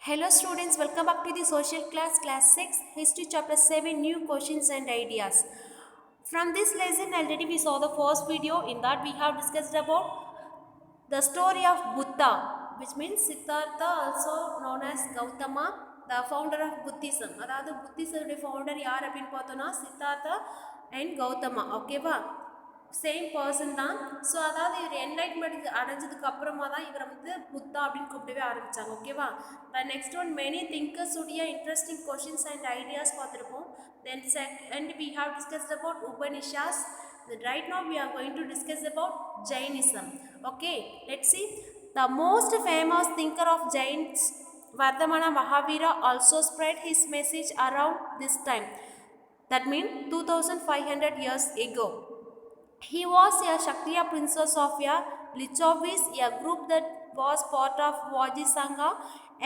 Hello students, welcome back to the social class 6, history chapter 7, new questions and ideas. From this lesson already we saw the first video. In that we have discussed about the story of Buddha, which means Siddhartha, also known as Gautama, the founder of Buddhism. அதாவது புத்திசமுடைய founder யார் அப்படின்னு பார்த்தோன்னா Siddhartha and Gautama. ஓகேவா, same person தான். So அதாவது இவர் enlightenment அடைஞ்சதுக்கு அப்புறமா தான் இவரை வந்து புத்தா அப்படின்னு கூப்பிடவே ஆரம்பித்தாங்க. ஓகேவா, the next one many thinkers உடைய இன்ட்ரெஸ்டிங் கொஷின்ஸ் அண்ட் ஐடியாஸ் பார்த்துருப்போம். Then second we have discussed about Upanishads. Right now we are going to discuss about Jainism. Okay, let's see. The most famous thinker of Jains, Vardhamana Mahavira, also spread his message around this time. That means 2500 years ago. He was a Kshatriya princess of a Lichavis, a group that was part of Vaji Sangha,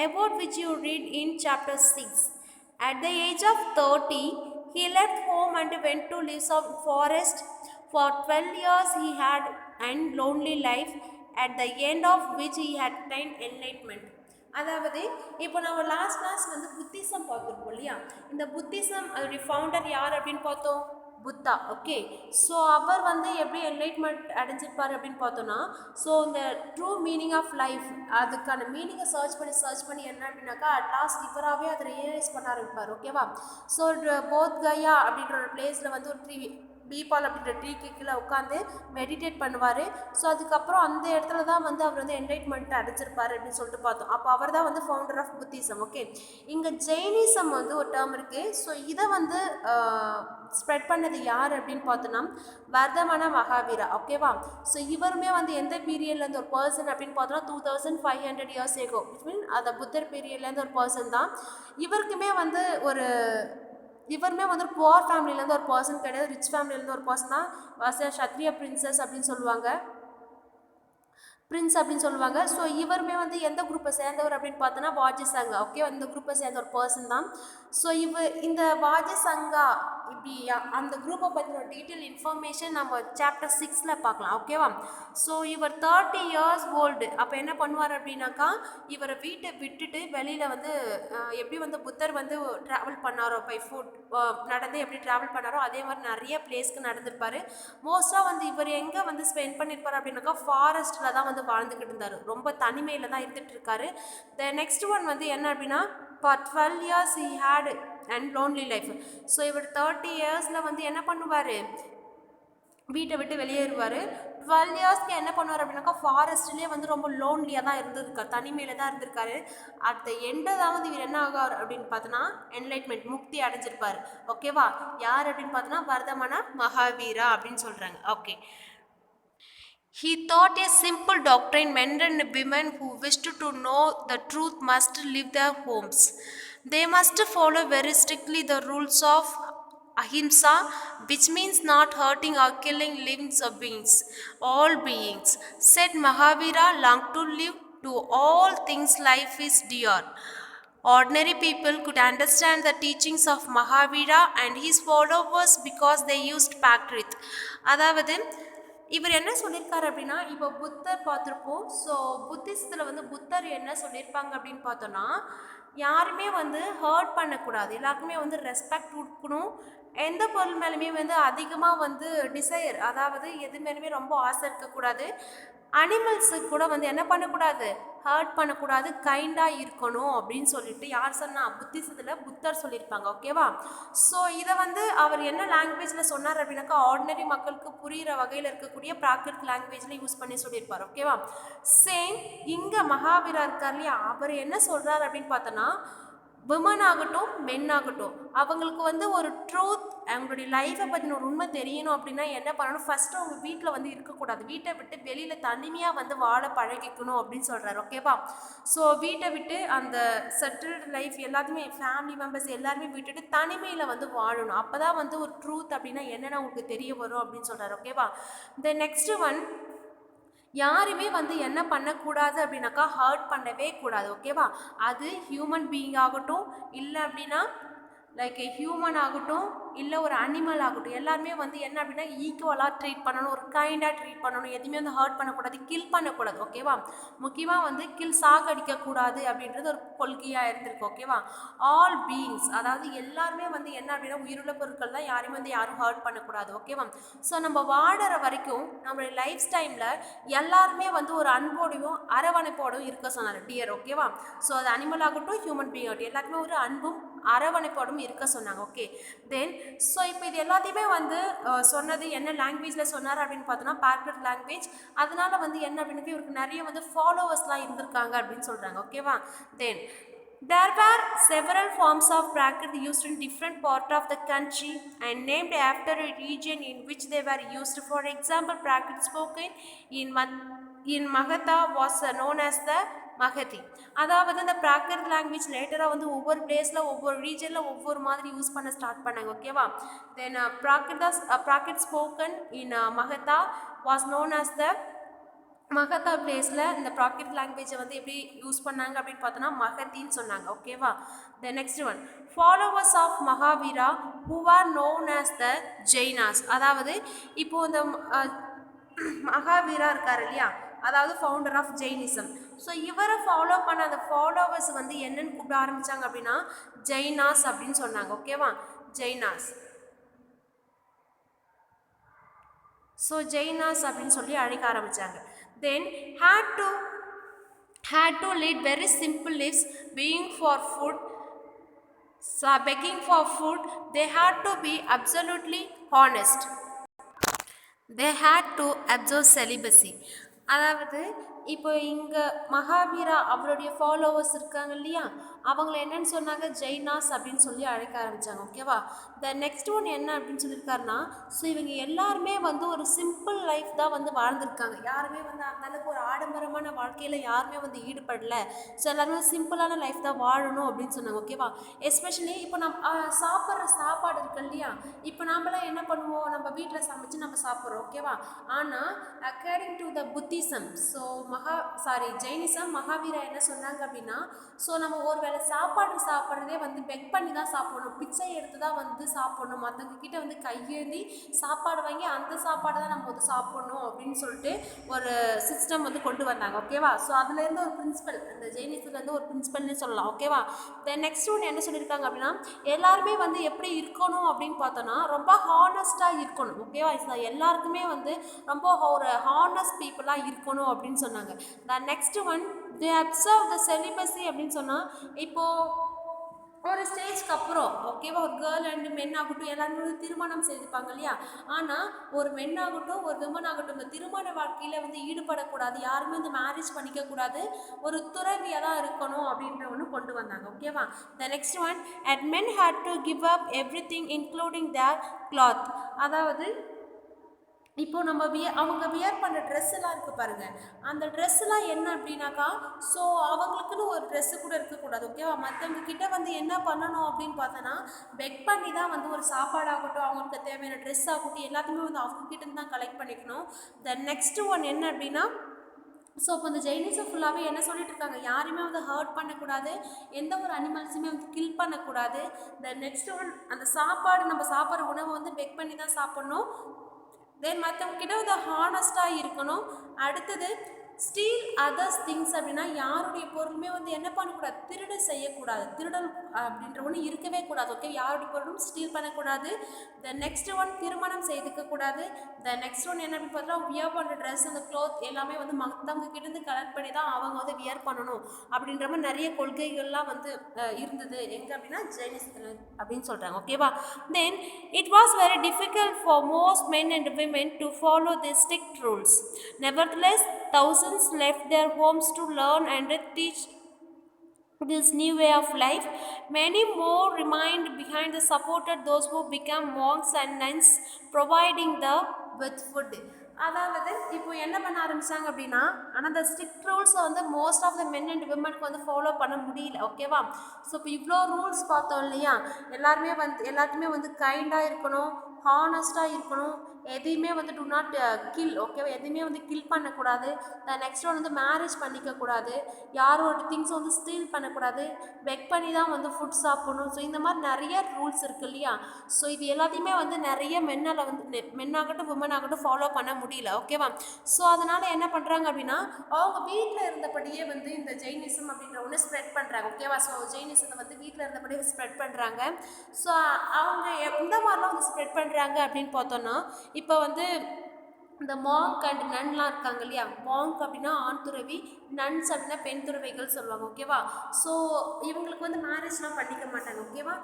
about which you read in chapter 6. At the age of 30, he left home and went to live in forest. For 12 years he had an lonely life, at the end of which he had attained enlightenment. அதாவது இப்போ நம்ம last class வந்து Buddhism பார்த்துருப்போம் இல்லையா. இந்த Buddhism அதோடைய founder யார் அப்படின்னு பார்த்தோம், புத்தா. ஓகே, ஸோ அவர் வந்து எப்படி என்லைட்மெண்ட் அடைஞ்சிருப்பார் அப்படின்னு பார்த்தோன்னா, ஸோ இந்த ட்ரூ மீனிங் ஆஃப் லைஃப் அதுக்கான மீனிங்கை சர்ச் பண்ணி என்ன அப்படின்னாக்கா அட் லாஸ்ட் இவராகவே அதை ரியலைஸ் பண்ண ஆரம்பிப்பார். ஓகேவா, ஸோ போத் கயா அப்படின்ற ஒரு பிளேஸில் வந்து ஒரு பீபால் அப்படின்ற ட்ரீக்கு கீழே உட்காந்து மெடிடேட் பண்ணுவார். ஸோ அதுக்கப்புறம் அந்த இடத்துல தான் வந்து அவர் வந்து என்லைட்மெண்ட் அடைச்சிருப்பார் அப்படின்னு சொல்லிட்டு பார்த்தோம். அப்போ அவர் தான் வந்து ஃபவுண்டர் ஆஃப் புத்திசம். ஓகே, இங்கே ஜெயினிசம் வந்து ஒரு டேர்ம் இருக்குது. ஸோ இதை வந்து ஸ்ப்ரெட் பண்ணது யார் அப்படின்னு பார்த்தோன்னா வர்தமன மகாவீரா. ஓகேவா, ஸோ இவருமே வந்து எந்த பீரியட்லேருந்து ஒரு பர்சன் அப்படின்னு பார்த்தோன்னா 2500 years ago, விச் மீன் அந்த புத்தர் பீரியட்லேருந்து ஒரு பர்சன் தான். இவருமே வந்து ஒரு புவர் ஃபேமிலியிலேருந்து ஒரு பர்சன் கிடையாது, ரிச் ஃபேமிலியிலேருந்து ஒரு பர்சன் தான். வாசியா க்ஷத்ரிய பிரின்ஸ் அப்படின்னு சொல்லுவாங்க. ஸோ இவருமே வந்து எந்த குரூப்பை சேர்ந்தவர் அப்படின்னு பார்த்தோன்னா வாஜி சங்கா. ஓகே, இந்த குரூப்பை சேர்ந்த ஒரு பர்சன் தான். ஸோ இந்த வாஜி சங்கா இப்படி அந்த குரூப்பை பற்றின டீட்டெயில் இன்ஃபர்மேஷன் நம்ம சாப்டர் 6 பார்க்கலாம். ஓகேவா, ஸோ இவர் 30 years old. அப்போ என்ன பண்ணுவார் அப்படின்னாக்கா இவரை வீட்டை விட்டுட்டு வெளியில் வந்து எப்படி வந்து புத்தர் வந்து ட்ராவல் பண்ணாரோ பை ஃபுட் நடந்து எப்படி ட்ராவல் பண்ணாரோ அதே மாதிரி நிறைய பிளேஸ்க்கு நடந்திருப்பார். மோஸ்ட்டாக வந்து இவர் எங்கே வந்து ஸ்பெண்ட் பண்ணியிருப்பார் அப்படின்னாக்கா ஃபாரஸ்ட்டில் தான் வந்து வாழ்ந்துக்கிட்டு இருந்தார். ரொம்ப தனிமையில் தான் இருந்துகிட்டு இருக்காரு. த நெக்ஸ்ட் ஒன் வந்து என்ன அப்படின்னா for 12 years he had and lonely life. So இவர் 30 yearsல வந்து என்ன பண்ணுவார், வீட்டை விட்டு வெளியேறுவார். 12 yearsக்கு என்ன பண்ணுவார் அப்படின்னாக்கா ஃபாரஸ்ட்லேயே வந்து ரொம்ப லோன்லியாக தான் இருந்திருக்கார், தனிமையில் தான் இருந்திருக்காரு. அட் த எண்டதாவது இவர் என்ன ஆகார் அப்படின்னு பார்த்தோன்னா என்லைட்மெண்ட் முக்தி அடைஞ்சிருப்பார். ஓகேவா, யார் அப்படின்னு பார்த்தோன்னா வர்தமன மகாவீரா அப்படின்னு சொல்கிறாங்க. Okay, he taught a simple doctrine: men and women who wished to know the truth must leave their homes. They must follow very strictly the rules of ahimsa, which means not hurting or killing living beings. All beings, said Mahavira, long to live. To all things life is dear. Ordinary people could understand the teachings of Mahavira and his followers because they used pact with. அதாவது இவர் என்ன சொல்லியிருக்காரு அப்படின்னா, இப்போ புத்தர் பார்த்துருப்போம். So புத்திசத்தில் வந்து புத்தர் என்ன சொல்லியிருப்பாங்க அப்படின்னு பார்த்தோன்னா, யாருமே வந்து ஹர்ட் பண்ணக்கூடாது, எல்லாருக்குமே வந்து ரெஸ்பெக்ட் கொடுக்கணும். எந்த பொருள் மேலுமே வந்து அதிகமாக வந்து டிசையர், அதாவது எது மேலுமே ரொம்ப ஆசை இருக்கக்கூடாது. அனிமல்ஸுக்கு கூட வந்து என்ன பண்ணக்கூடாது, ஹர்ட் பண்ணக்கூடாது, கைண்டாக இருக்கணும் அப்படின்னு சொல்லிட்டு யார் சொன்னால் புத்திசத்தில் புத்தர் சொல்லியிருப்பாங்க. ஓகேவா, ஸோ இதை வந்து அவர் என்ன லாங்குவேஜில் சொன்னார் அப்படின்னாக்கா ஆர்டினரி மக்களுக்கு புரிகிற வகையில் இருக்கக்கூடிய பிராகிருத் லாங்குவேஜில் யூஸ் பண்ணி சொல்லியிருப்பார். ஓகேவா, சேம் இங்கே மகாவீரா இருக்கார் இல்லையா, அவர் என்ன சொல்கிறார் அப்படின்னு பார்த்தோன்னா விமன் ஆகட்டும் மென் ஆகட்டும் அவங்களுக்கு வந்து ஒரு ட்ரூத், அவங்களுடைய லைஃப்பை பற்றின ஒரு உண்மை தெரியணும் அப்படின்னா என்ன பண்ணணும், ஃபஸ்ட்டு அவங்க வீட்டில் வந்து இருக்கக்கூடாது, வீட்டை விட்டு வெளியில் தனிமையாக வந்து வாழ பழகிக்கணும் அப்படின்னு சொல்கிறாரு. ஓகேவா, ஸோ வீட்டை விட்டு அந்த செட்டில்டு லைஃப் எல்லாத்தையுமே ஃபேமிலி மெம்பர்ஸ் எல்லாருமே விட்டுட்டு தனிமையில் வந்து வாழணும். அப்போ தான் வந்து ஒரு ட்ரூத் அப்படின்னா என்னென்ன அவங்களுக்கு தெரிய வரும் அப்படின்னு சொல்கிறாரு. ஓகேவா, இந்த நெக்ஸ்ட் ஒன் யாருமே வந்து என்ன பண்ணக்கூடாது அப்படின்னாக்கா ஹர்ட் பண்ணவே கூடாது. ஓகேவா, அது ஹியூமன் பீயிங் ஆகட்டும் இல்லை அப்படின்னா லைக் ஹியூமன் ஆகட்டும் இல்லை ஒரு அனிமல் ஆகட்டும், எல்லாருமே வந்து என்ன அப்படின்னா ஈக்குவலாக ட்ரீட் பண்ணணும், ஒரு கைண்டாக ட்ரீட் பண்ணணும், எதுவுமே வந்து ஹர்ட் பண்ணக்கூடாது, கில் பண்ணக்கூடாது. ஓகேவா? முக்கியமாக வந்து சாகடிக்கக்கூடாது அப்படின்றது ஒரு கொள்கையாக இருந்திருக்கு. ஓகேவா? ஆல் பீயிங்ஸ், அதாவது எல்லாருமே வந்து என்ன அப்படின்னா உயிருள்ள பொருட்கள் தான், யாரையும் வந்து யாரும் ஹர்ட் பண்ணக்கூடாது. ஓகேவா? ஸோ நம்ம வாடுற வரைக்கும் நம்மளுடைய லைஃப் டைமில் எல்லாருமே வந்து ஒரு அன்போடையும் அரவணைப்போடும் இருக்க சொன்னார் டியர். ஓகேவா? ஸோ அது அனிமல் ஆகட்டும், ஹியூமன் பீயிங் ஆகட்டும், எல்லாருமே ஒரு அன்பும் அரவணைப்போடும் இருக்க சொன்னாங்க. ஓகே, தென் ஸோ இப்போ இது எல்லாத்தையுமே வந்து சொன்னது என்ன லாங்குவேஜில் சொன்னார் அப்படின்னு பார்த்தோன்னா பார்க்கட் லாங்குவேஜ். அதனால வந்து என்ன அப்படின்னு இவருக்கு நிறைய வந்து ஃபாலோவர்ஸ்லாம் இருந்திருக்காங்க அப்படின்னு சொல்கிறாங்க. ஓகேவா? தென் there were several forms of Prakrit used in different parts of the country and named after a region in which they were used. For example, Prakrit spoken in Magadha was known as the Magadhi. அதாவது இந்த Prakrit language லேட்டராக வந்து ஒவ்வொரு பிளேஸில் ஒவ்வொரு ரீஜனில் ஒவ்வொரு மாதிரி use பண்ண ஸ்டார்ட் பண்ணாங்க. ஓகேவா? Then Prakrit spoken in Magadha was known as the Magadha பிளேஸில் இந்த பிராகிருத் லாங்குவேஜை வந்து எப்படி யூஸ் பண்ணாங்க அப்படின்னு பார்த்தோன்னா மகதின்னு சொன்னாங்க. ஓகேவா? The next one, followers of Mahavira who are known as the Jainas. அதாவது இப்போது இந்த மகாவீரா இருக்கார் இல்லையா, அதாவது ஃபவுண்டர் ஆஃப் ஜெயினிசம். ஸோ இவரை ஃபாலோ பண்ண அந்த ஃபாலோவர்ஸ் வந்து என்னன்னு கூப்பிட ஆரம்பித்தாங்க அப்படின்னா ஜெயினாஸ் அப்படின்னு சொன்னாங்க. ஓகேவா? ஜெயினாஸ். ஸோ ஜெயினாஸ் அப்படின்னு சொல்லி அழைக்க ஆரம்பித்தாங்க. தென் had to lead very simple lives, being for food, begging for food. They had to be absolutely honest. They had to observe celibacy. அதாவது இப்போ இங்கே மகாவீரா அவருடைய ஃபாலோவர்ஸ் இருக்காங்க இல்லையா, அவங்கள என்னன்னு சொன்னாங்க ஜெயினாஸ் அப்படின்னு சொல்லி அழைக்க ஆரம்பித்தாங்க. ஓகேவா? த நெக்ஸ்ட் ஒன் என்ன அப்படின்னு சொல்லியிருக்காருன்னா, ஸோ இவங்க எல்லாருமே வந்து ஒரு சிம்பிள் லைஃப் தான் வந்து வாழ்ந்திருக்காங்க. யாருமே வந்து அந்தளவுக்கு ஒரு ஆடம்பரமான வாழ்க்கையில் யாருமே வந்து ஈடுபடலை. ஸோ எல்லாருமே சிம்பிளான லைஃப் தான் வாழணும் அப்படின்னு சொன்னாங்க. ஓகேவா? எஸ்பெஷலி இப்போ நம்ம சாப்பிட்ற சாப்பாடு இருக்கு இல்லையா, இப்போ நாமெல்லாம் என்ன பண்ணுவோம், நம்ம வீட்டில் சமைச்சு நம்ம சாப்பிட்றோம். ஓகேவா? ஆனால் according to the Buddhism, so Jainism, Mahavira என்ன சொன்னாங்க அப்படின்னா, ஸோ நம்ம ஒரு வேளை சாப்பாடு சாப்பிட்றதே வந்து பெக் பண்ணி தான் சாப்பிடணும், பிச்சை எடுத்து தான் வந்து சாப்பிடணும், மற்றவங்க கிட்ட வந்து கையேந்தி சாப்பாடு வாங்கி அந்த சாப்பாடு தான் நம்ம வந்து சாப்பிடணும் அப்படின்னு சொல்லிட்டு ஒரு சிஸ்டம் வந்து கொண்டு வந்தாங்க. ஓகேவா? ஸோ அதுலேருந்து ஒரு பிரின்சிபல், அந்த ஜெயினிசத்துலேருந்து ஒரு பிரின்சிபல்னு சொல்லலாம். ஓகேவா? தென் நெக்ஸ்ட் ஒன்று என்ன சொல்லியிருக்காங்க அப்படின்னா, எல்லாருமே வந்து எப்படி இருக்கணும் அப்படின்னு பார்த்தோன்னா ரொம்ப ஹானஸ்ட்டாக இருக்கணும். ஓகேவா? எல்லாருக்குமே வந்து ரொம்ப ஒரு ஹானஸ்ட் பீப்புளாக இருக்கணும் அப்படின்னு சொன்னாங்க. த next one, they observe the celibacy அப்படின்னு சொன்னால், இப்போது ஒரு ஸ்டேஜ்க்கு அப்புறம் ஓகேவா, ஒரு கேர்ள் அண்ட் மென் ஆகட்டும் எல்லாருமே வந்து திருமணம் செய்துப்பாங்க இல்லையா, ஆனால் ஒரு மென் ஆகட்டும் ஒரு விமன் ஆகட்டும் இந்த திருமண வாழ்க்கையில் வந்து ஈடுபடக்கூடாது, யாருமே வந்து மேரேஜ் பண்ணிக்கக்கூடாது, ஒரு துறவியாக தான் இருக்கணும் அப்படின்ற ஒன்று கொண்டு வந்தாங்க. ஓகேவா? The next one, at men had to give up everything including their cloth. அதாவது இப்போது நம்ம அவங்க வியர் பண்ணுற ட்ரெஸ்ஸெல்லாம் இருக்குது பாருங்கள், அந்த ட்ரெஸ்ஸெலாம் என்ன அப்படின்னாக்கா, ஸோ அவங்களுக்குன்னு ஒரு ட்ரெஸ்ஸு கூட இருக்கக்கூடாது. ஓகேவா? மற்றவங்க கிட்ட வந்து என்ன பண்ணணும் அப்படின்னு பார்த்தோன்னா, பெக் பண்ணி தான் வந்து ஒரு சாப்பாடாகட்டும், அவங்களுக்கு தேவையான ட்ரெஸ் ஆகட்டும் எல்லாத்தையுமே வந்து அவங்கக்கிட்ட தான் கலெக்ட் பண்ணிக்கணும். த நெக்ஸ்ட்டு ஒன் என்ன அப்படின்னா, ஸோ இப்போ இந்த ஜெயினிசம் ஃபுல்லாகவே என்ன சொல்லிட்டு இருக்காங்க, யாருமே வந்து ஹர்ட் பண்ணக்கூடாது, எந்த ஒரு அனிமல்ஸுமே வந்து கில் பண்ணக்கூடாது. த நெக்ஸ்ட் ஒன், அந்த சாப்பாடு நம்ம சாப்பிட்ற உணவை வந்து பெக் பண்ணி தான் சாப்பிட்ணும். தென் மற்றவங்ககிட்ட வந்து ஹானஸ்ட்டாக இருக்கணும். அடுத்தது ஸ்டீல் அதர்ஸ் திங்ஸ் அப்படின்னா யாருடைய பொருளுமே வந்து என்ன பண்ணக்கூடாது, திருடு செய்யக்கூடாது, திருடல் அப்படின்ற ஒன்று இருக்கவே கூடாது. ஓகே? யாருடைய பொருளும் ஸ்டீல் பண்ணக்கூடாது. த நெக்ஸ்ட் ஒன், திருமணம் செய்துக்கக்கூடாது. த நெக்ஸ்ட் ஒன் என்ன அப்படின்னு பார்த்தா, வியர் பண்ணுற ட்ரெஸ் அந்த க்ளோத் எல்லாமே வந்து மற்றவங்க கிட்டேருந்து கலெக்ட் பண்ணி தான் அவங்க வந்து வியர் பண்ணணும் அப்படின்ற மாதிரி நிறைய கொள்கைகள்லாம் வந்து இருந்தது. எங்கே அப்படின்னா ஜெயினிசத்தில் அப்படின்னு சொல்கிறாங்க. ஓகேவா? Then it was very difficult for most men and women to follow the strict rules. Nevertheless thousands left their homes to learn and teach this new way of life. Many more remained behind and supported those who became monks and nuns, providing them with food. அதாவது இப்போ என்ன பண்ண ஆரம்பித்தாங்க அப்படின்னா, ஆனால் அந்த strict ரூல்ஸை வந்து most of the men and விமனுக்கு வந்து ஃபாலோ பண்ண முடியல. ஓகேவா? ஸோ இப்போ இவ்வளோ ரூல்ஸ் பார்த்தோம் இல்லையா, எல்லாருமே வந்து எல்லாத்துக்குமே வந்து கைண்டாக இருக்கணும், ஹானஸ்ட்டாக இருக்கணும், எதையுமே வந்து டு நாட் கில், ஓகேவா, எதையுமே வந்து கில் பண்ணக்கூடாது. நெக்ஸ்ட் ஒன் வந்து மேரேஜ் பண்ணிக்கக்கூடாது, யாரோட திங்ஸை வந்து ஸ்டீல் பண்ணக்கூடாது, பெக் பண்ணி தான் வந்து ஃபுட் சாப்பிடணும். ஸோ இந்த மாதிரி நிறைய ரூல்ஸ் இருக்குது இல்லையா. ஸோ இது எல்லாத்தையுமே வந்து நிறைய மென்னால் வந்து மென்னாகட்டும் உமன் ஆகட்டும் ஃபாலோ பண்ண முடியல, ஓகேவா. ஸோ அதனால் என்ன பண்ணுறாங்க அப்படின்னா அவங்க வீட்டில் இருந்தபடியே வந்து இந்த ஜெயினிசம் அப்படின்ற ஒன்று ஸ்ப்ரெட் பண்ணுறாங்க, ஓகேவா. ஸோ ஜெயினிசத்தை வந்து வீட்டில் இருந்தபடியே ஸ்ப்ரெட் பண்ணுறாங்க. ஸோ அவங்க எந்த மாதிரிலாம் வந்து ஸ்ப்ரெட் பண்ணுறாங்க அப்படின்னு பார்த்தோன்னா, இப்போ வந்து இந்த மாங்க் அண்ட் நன்லாம் இருக்காங்க இல்லையா. மாங்க் அப்படின்னா ஆண் துறவி, நன்ஸ் அப்படின்னா பெண் துறவிகள் சொல்லுவாங்க, ஓகேவா. ஸோ இவங்களுக்கு வந்து மேரேஜ்லாம் பண்ணிக்க மாட்டாங்க, ஓகேவா.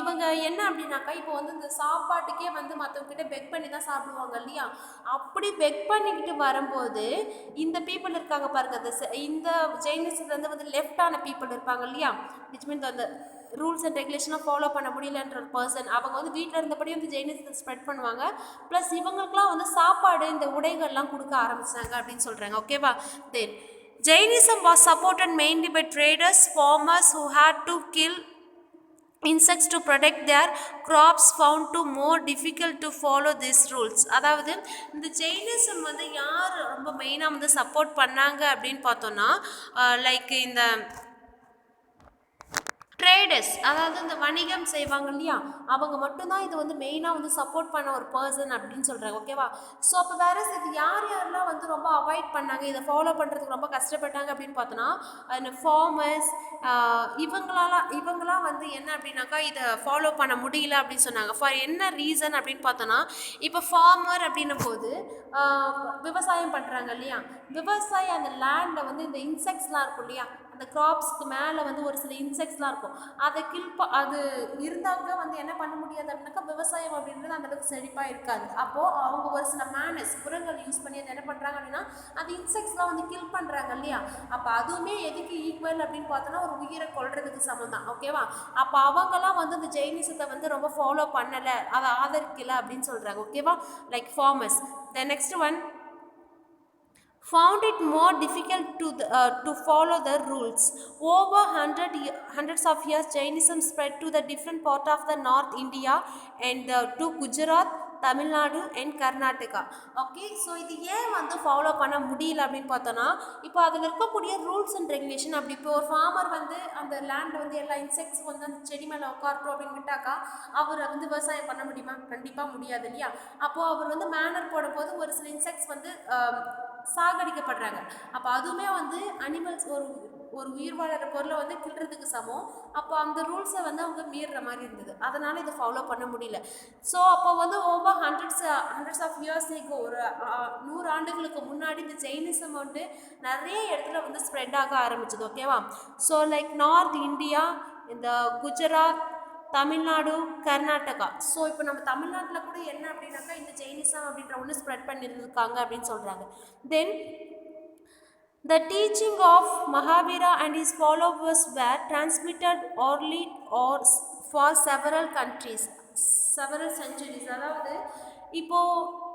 இவங்க என்ன அப்படின்னாக்கா இப்போ வந்து இந்த சாப்பாட்டுக்கே வந்து மற்றவங்ககிட்ட பெக் பண்ணி தான் சாப்பிடுவாங்க இல்லையா. அப்படி பெக் பண்ணிக்கிட்டு வரும்போது இந்த பீப்புள் இருக்காங்க பாருங்க, இந்த ஜெயினிசத்துலேருந்து வந்து லெஃப்டான பீப்புள் இருப்பாங்க இல்லையா, விச் மீன்ஸ் அந்த ரூல்ஸ் அண்ட் ரெகுலேஷனாக ஃபாலோ பண்ண முடியலன்ற பர்சன், அவங்க வந்து வீட்டில் இருந்தபடி வந்து ஜெயினிசத்தை ஸ்ப்ரெட் பண்ணுவாங்க. ப்ளஸ் இவங்களுக்குலாம் வந்து சாப்பாடு இந்த உடைகள்லாம் கொடுக்க ஆரம்பிச்சாங்க அப்படின்னு சொல்கிறாங்க, ஓகேவா. தென் Jainism was supported mainly by traders, farmers who had to kill insects to protect their crops found to more difficult to follow these rules. அதாவது இந்த ஜெயினிசம் வந்து யார் ரொம்ப மெயினாக வந்து சப்போர்ட் பண்ணாங்க அப்படின்னு பார்த்தோன்னா, லைக் இந்த ட்ரேடர்ஸ், அதாவது இந்த வணிகம் செய்வாங்க இல்லையா, அவங்க மட்டும்தான் இது வந்து மெயினாக வந்து சப்போர்ட் பண்ண ஒரு பர்சன் அப்படின்னு சொல்கிறாங்க, ஓகேவா. ஸோ அப்போ வேறு இது யாரெல்லாம் வந்து ரொம்ப அவாய்ட் பண்ணாங்க, இதை ஃபாலோ பண்ணுறதுக்கு ரொம்ப கஷ்டப்பட்டாங்க அப்படின்னு பார்த்தோன்னா, இந்த ஃபார்மர்ஸ், இவங்களாம் வந்து என்ன அப்படின்னாக்கா இதை ஃபாலோ பண்ண முடியல அப்படின்னு சொன்னாங்க. ஃபார் என்ன ரீசன் அப்படின்னு பார்த்தோன்னா, இப்போ ஃபார்மர் அப்படின்னும் போது விவசாயம் பண்ணுறாங்க இல்லையா, விவசாயம் அந்த லேண்டில் வந்து இந்த இன்செக்ட்ஸ்லாம் இருக்கும் இல்லையா, அந்த கிராப்ஸ்க்கு மேலே வந்து ஒரு சில இன்செக்ட்ஸ்லாம் இருக்கும், அதை அது இருந்தாக்க வந்து என்ன பண்ண முடியாது அப்படின்னாக்கா விவசாயம் அப்படின்றது அந்தளவுக்கு செழிப்பாக இருக்காது. அப்போது அவங்க ஒரு சில மேனஸ் புறங்கள் யூஸ் பண்ணி அதை என்ன பண்ணுறாங்க அப்படின்னா அந்த இன்செக்ட்ஸ்லாம் வந்து கில் பண்ணுறாங்க இல்லையா. அப்போ அதுவுமே எதுக்கு ஈக்குவல் அப்படின்னு பார்த்தோன்னா ஒரு உயிரை கொல்றதுக்கு சமம் தான், ஓகேவா. அப்போ அவங்கெல்லாம் வந்து அந்த ஜெயினிசத்தை வந்து ரொம்ப ஃபாலோ பண்ணலை, அதை ஆதரிக்கலை அப்படின்னு சொல்கிறாங்க, ஓகேவா. Like farmers. The next one found it more difficult to follow the rules. Over hundreds of years, Jainism spread to the different part of the North India and to Gujarat, Tamil Nadu and Karnataka, okay. So இது ஏன் வந்து follow பண்ண முடியல அப்படின்னு பார்த்தோன்னா, இப்போ அதில் இருக்கக்கூடிய ரூல்ஸ் அண்ட் ரெகுலேஷன் அப்படி இப்போ ஒரு ஃபார்மர் வந்து அந்த லேண்டில் வந்து எல்லா இன்செக்ட்ஸ் வந்து அந்த செடி மேலே உட்காரட்டும் அப்படின்னு விட்டாக்கா அவர் வந்து விவசாயம் பண்ண முடியுமா? கண்டிப்பாக முடியாது இல்லையா. அப்போது அவர் வந்து மேனர் போடும்போது ஒரு சில இன்செக்ட்ஸ் வந்து சாகடிக்கப்படுறாங்க. அப்போ அதுவுமே வந்து அனிமல்ஸ் ஒரு உயிர் வாழற பொருளை வந்து கிள்றதுக்கு சமம். அப்போ அந்த ரூல்ஸை வந்து அவங்க மீறுற மாதிரி இருந்தது, அதனால் இதை ஃபாலோ பண்ண முடியல. ஸோ அப்போ வந்து ஓவர் ஹண்ட்ரட்ஸ் ஆஃப் இயர்ஸ் ஒரு 100 ஆண்டுகளுக்கு முன்னாடி இந்த ஜெயினிசம் வந்து நிறைய இடத்துல வந்து ஸ்ப்ரெட் ஆக ஆரம்பிச்சது, ஓகேவா. ஸோ லைக் நார்த் இந்தியா, இந்த குஜராத், தமிழ்நாடு, கர்நாடகா. ஸோ இப்போ நம்ம தமிழ்நாட்டில் கூட என்ன அப்படின்னாக்கா இந்த ஜெயினிசம் அப்படின்ற ஒன்று ஸ்ப்ரெட் பண்ணியிருக்காங்க அப்படின்னு சொல்கிறாங்க. தென் the teaching of Mahavira and his followers were transmitted orally or for several centuries. அதாவது இப்போது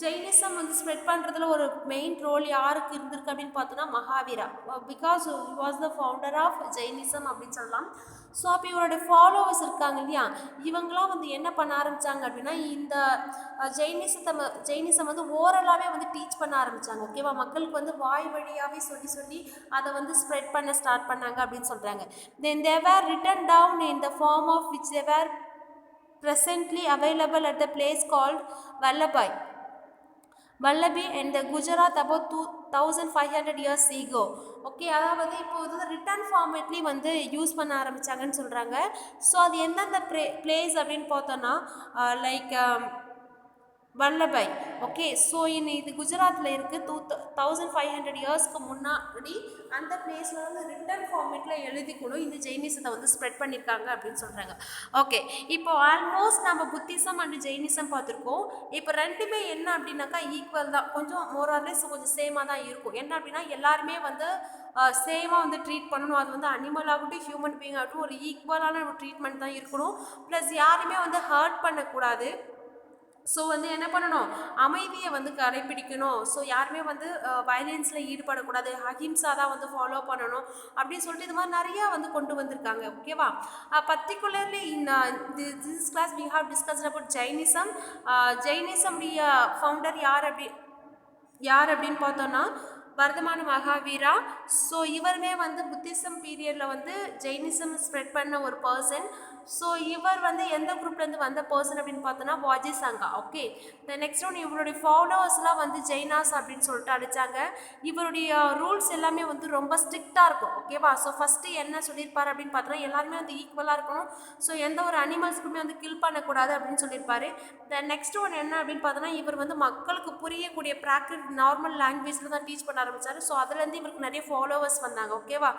ஜெயினிசம் வந்து ஸ்ப்ரெட் பண்ணுறதுல ஒரு மெயின் ரோல் யாருக்கு இருந்திருக்கு அப்படின்னு பார்த்தோன்னா Mahavira, because he was the founder of Jainism அப்படின்னு சொல்லலாம். ஸோ அப்போ இவருடைய ஃபாலோவர்ஸ் இருக்காங்க இல்லையா, இவங்களாம் வந்து என்ன பண்ண ஆரம்பித்தாங்க அப்படின்னா இந்த ஜெயினிசம் வந்து ஓரலாகவே வந்து டீச் பண்ண ஆரம்பித்தாங்க, ஓகேவா. மக்களுக்கு வந்து வாய் வழியாகவே சொல்லி அதை வந்து ஸ்ப்ரெட் பண்ண ஸ்டார்ட் பண்ணாங்க அப்படின்னு சொல்கிறாங்க. தென் they were written down in the form of which they were presently available at the place called Vallabi and the Gujarat about 2500 years ago. Okay, அதாவது இப்போ வந்து ரிட்டன் ஃபார்மேட்லேயும் வந்து யூஸ் பண்ண ஆரம்பித்தாங்கன்னு சொல்கிறாங்க. ஸோ அது எந்தெந்த பிளேஸ் அப்படின்னு பார்த்தோன்னா லைக் வல்லபாய், ஓகே. ஸோ இது குஜராத்தில் இருக்குது. 2500 இயர்ஸ்க்கு முன்னாடி அந்த பிளேஸில் வந்து ரிட்டன் ஃபார்மேட்டில் எழுதி கூட இந்த ஜெயினிசத்தை வந்து ஸ்ப்ரெட் பண்ணியிருக்காங்க அப்படின்னு சொல்கிறாங்க. ஓகே, இப்போ ஆல்மோஸ்ட் நம்ம புத்திசம் அண்ட் ஜெயினிசம் பார்த்துருக்கோம். இப்போ ரெண்டுமே என்ன அப்படின்னாக்கா ஈக்குவல் தான், கொஞ்சம் மோரார்லெஸ் கொஞ்சம் சேமாக தான் இருக்கும். என்ன அப்படின்னா எல்லாருமே வந்து சேமாக வந்து ட்ரீட் பண்ணணும். அது வந்து அனிமல் ஆகட்டும் ஹியூமன் பீயிங் ஆகட்டும் ஒரு ஈக்குவலான ஒரு ட்ரீட்மெண்ட் தான் இருக்கணும். ப்ளஸ் யாருமே வந்து ஹர்ட் பண்ணக்கூடாது. ஸோ வந்து என்ன பண்ணணும், அமைதியை வந்து கடைப்பிடிக்கணும். ஸோ யாருமே வந்து வயலன்ஸில் ஈடுபடக்கூடாது, அஹிம்சா தான் வந்து ஃபாலோ பண்ணணும் அப்படின்னு சொல்லிட்டு இது மாதிரி நிறையா வந்து கொண்டு வந்திருக்காங்க. ஓகேவா? Particularly in this class we have discussed about Jainism. ஜெயினிசம்டைய ஃபவுண்டர் யார் அப்படின்னு பார்த்தோன்னா வர்தமான மகாவீரா. ஸோ இவருமே வந்து புத்திசம் பீரியடில் வந்து ஜெயினிசம் ஸ்ப்ரெட் பண்ண ஒரு பர்சன். ஸோ இவர் வந்து எந்த குரூப்லேருந்து வந்த பர்சன் அப்படின்னு பார்த்தோன்னா வாஜி சங்கா. ஓகே, த நெக்ஸ்ட் ஒன் இவருடைய ஃபாலோவர்ஸ்லாம் வந்து ஜெயினாஸ் அப்படின்னு சொல்லிட்டு அடித்தாங்க. இவருடைய ரூல்ஸ் எல்லாமே வந்து ரொம்ப ஸ்ட்ரிக்டாக இருக்கும். ஓகேவா? ஸோ ஃபஸ்ட்டு என்ன சொல்லியிருப்பார் அப்படின்னு பார்த்தோன்னா எல்லாருமே வந்து ஈக்குவலாக இருக்கணும். ஸோ எந்த ஒரு அனிமல்ஸ்க்குமே வந்து கில் பண்ணக்கூடாது அப்படின்னு சொல்லியிருப்பாரு. த நெக்ஸ்ட் ஒன் என்ன அப்படின்னு பார்த்தோன்னா இவர் வந்து மக்களுக்கு புரியக்கூடிய நார்மல் லாங்குவேஜில் தான் டீச் பண்ண ஆரம்பித்தார். ஸோ அதுலேருந்து இவருக்கு நிறைய ஃபாலோவர்ஸ் வந்தாங்க. ஓகேவா?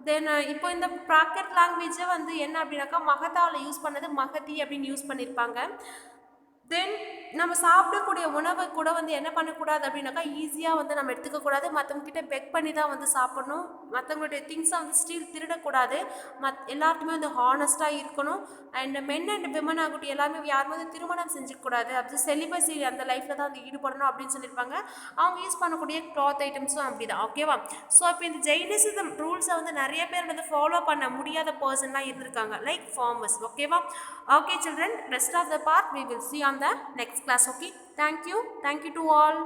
தென் இப்போ இந்த ப்ராக்கெட் லாங்குவேஜை வந்து என்ன அப்படின்னாக்கா மகதாவில் யூஸ் பண்ணது மகதி அப்படின்னு யூஸ் பண்ணியிருப்பாங்க. தென் நம்ம சாப்பிடக்கூடிய உணவை கூட வந்து என்ன பண்ணக்கூடாது அப்படின்னாக்கா ஈஸியாக வந்து நம்ம எடுத்துக்கக்கூடாது, மற்றவங்ககிட்ட பெக் பண்ணி தான் வந்து சாப்பிடணும், மற்றவங்களுடைய திங்ஸை வந்து ஸ்டீல் திருடக்கூடாது, எல்லாருக்குமே வந்து ஹானஸ்ட்டாக இருக்கணும். அண்ட் மென் அண்ட் விமன் ஆகட்டும் எல்லாருமே யாருமே வந்து திருமணம் செஞ்சுக்கூடாது, அப்படி செலிபஸி அந்த லைஃப்பில் தான் வந்து ஈடுபடணும் அப்படின்னு சொல்லியிருப்பாங்க. அவங்க யூஸ் பண்ணக்கூடிய கிளாத் ஐட்டம்ஸும் அப்படி தான். ஓகேவா? ஸோ இப்போ இந்த ஜெயினிசம் ரூல்ஸை வந்து நிறைய பேர் வந்து ஃபாலோ பண்ண முடியாத பர்சன்லாம் இருந்திருக்காங்க, லைக் ஃபார்மர்ஸ். ஓகேவா? Okay children, rest of the part we will see on the next class. Okay, thank you to all.